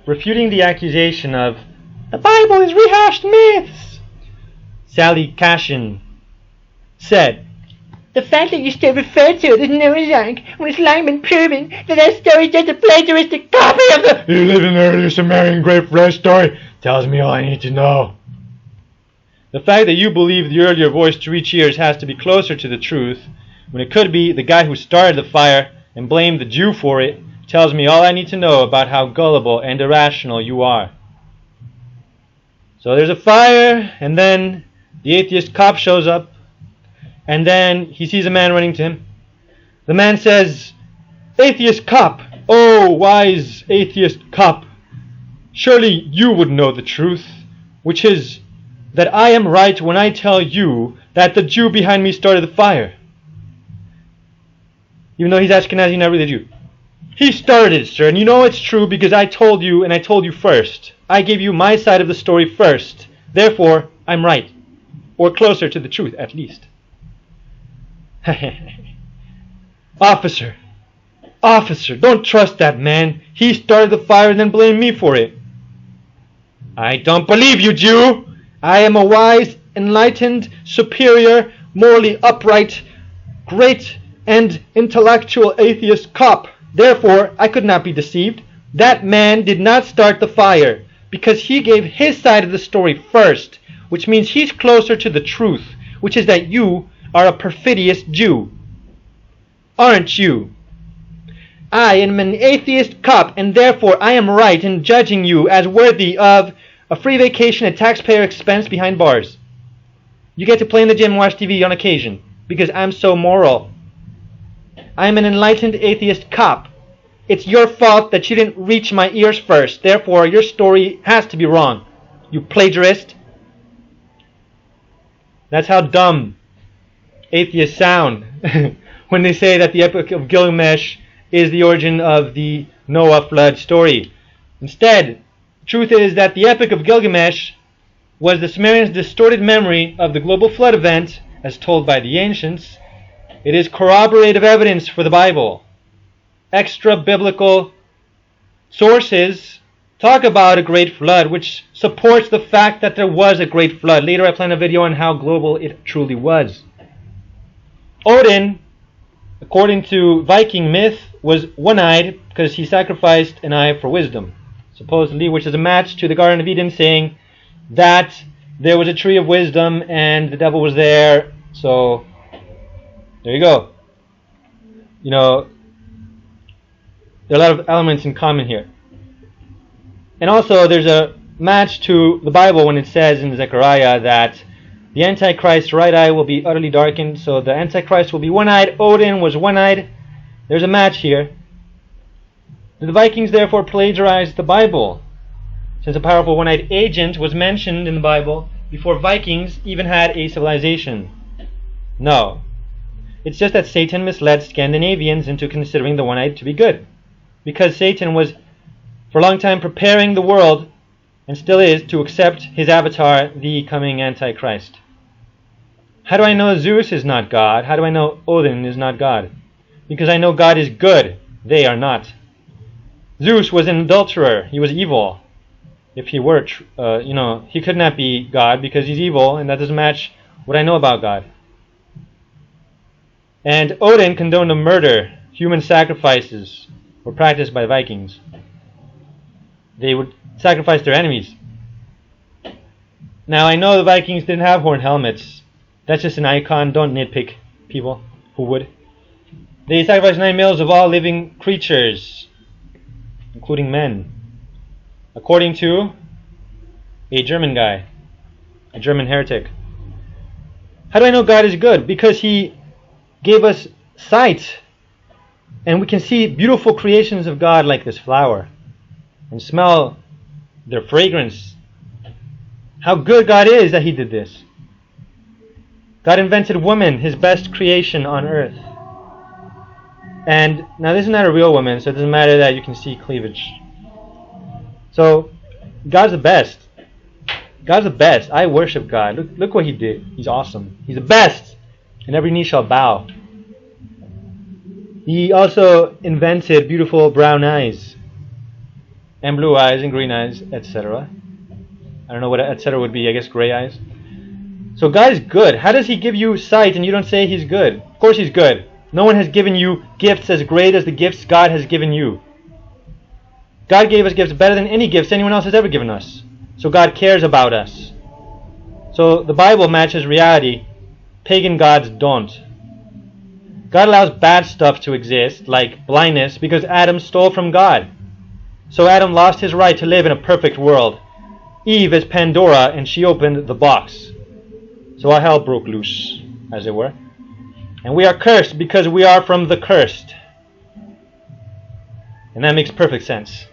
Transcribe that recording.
refuting the accusation of the Bible is rehashed myths, Sally Cashin said, "The fact that you still refer to it as Noah's when it's long been proven that story is just a plagiaristic copy of the You live in the earlier Sumerian Great Flood story tells me all I need to know. The fact that you believe the earlier voice to reach ears has to be closer to the truth, when it could be the guy who started the fire and blamed the Jew for it, tells me all I need to know about how gullible and irrational you are." So there's a fire, and then the atheist cop shows up, and then he sees a man running to him. The man says, "Atheist cop, oh wise atheist cop, surely you would know the truth, which is that I am right when I tell you that the Jew behind me started the fire." Even though he's Ashkenazi, not really a Jew. "He started it, sir, and you know it's true because I told you, and I told you first. I gave you my side of the story first. Therefore, I'm right. Or closer to the truth, at least." Officer, don't trust that man. He started the fire and then blamed me for it." "I don't believe you, Jew. I am a wise, enlightened, superior, morally upright, great, and intellectual atheist cop. Therefore, I could not be deceived. That man did not start the fire because he gave his side of the story first, which means he's closer to the truth, which is that you are a perfidious Jew. Aren't you? I am an atheist cop, and therefore I am right in judging you as worthy of a free vacation at taxpayer expense behind bars. You get to play in the gym and watch TV on occasion, because I'm so moral. I am an enlightened atheist cop. It's your fault that you didn't reach my ears first. Therefore, your story has to be wrong. You plagiarist. That's how dumb atheists sound when they say that the Epic of Gilgamesh is the origin of the Noah flood story. Instead, the truth is that the Epic of Gilgamesh was the Sumerians' distorted memory of the global flood event as told by the ancients. It is corroborative evidence for the Bible. Extra-biblical sources talk about a great flood, which supports the fact that there was a great flood. Later I plan a video on how global it truly was. Odin, according to Viking myth, was one-eyed because he sacrificed an eye for wisdom, supposedly, which is a match to the Garden of Eden saying that there was a tree of wisdom and the devil was there. So there you go. You know, there are a lot of elements in common here. And also there's a match to the Bible when it says in Zechariah that the Antichrist's right eye will be utterly darkened. So the Antichrist will be one-eyed. Odin was one-eyed. There's a match here. The Vikings therefore plagiarized the Bible, since a powerful one-eyed agent was mentioned in the Bible before Vikings even had a civilization. No. It's just that Satan misled Scandinavians into considering the one-eyed to be good, because Satan was for a long time preparing the world, and still is, to accept his avatar, the coming Antichrist. How do I know Zeus is not God? How do I know Odin is not God? Because I know God is good. They are not. Zeus was an adulterer. He was evil. If he were, he could not be God because he's evil, and that doesn't match what I know about God. And Odin condoned a murder. Human sacrifices were practiced by the Vikings. They would sacrifice their enemies. Now, I know the Vikings didn't have horn helmets. That's just an icon. Don't nitpick people who would. They sacrificed 9 males of all living creatures, including men, according to a German guy, a German heretic. How do I know God is good? Because he gave us sight, and we can see beautiful creations of God like this flower and smell their fragrance. How good God is that he did this. God invented woman, his best creation on earth. And now this is not a real woman, so it doesn't matter that you can see cleavage. So God's the best. God's the best. I worship God. Look what he did. He's awesome. He's the best. And every knee shall bow. He also invented beautiful brown eyes. and blue eyes and green eyes, etc. I don't know what etc. would be. I guess gray eyes. So God is good. How does He give you sight and you don't say He's good? Of course He's good. No one has given you gifts as great as the gifts God has given you. God gave us gifts better than any gifts anyone else has ever given us. So God cares about us. So the Bible matches reality. Pagan gods don't. God allows bad stuff to exist, like blindness, because Adam stole from God. So Adam lost his right to live in a perfect world. Eve is Pandora, and she opened the box. So all hell broke loose, as it were. And we are cursed because we are from the cursed. And that makes perfect sense.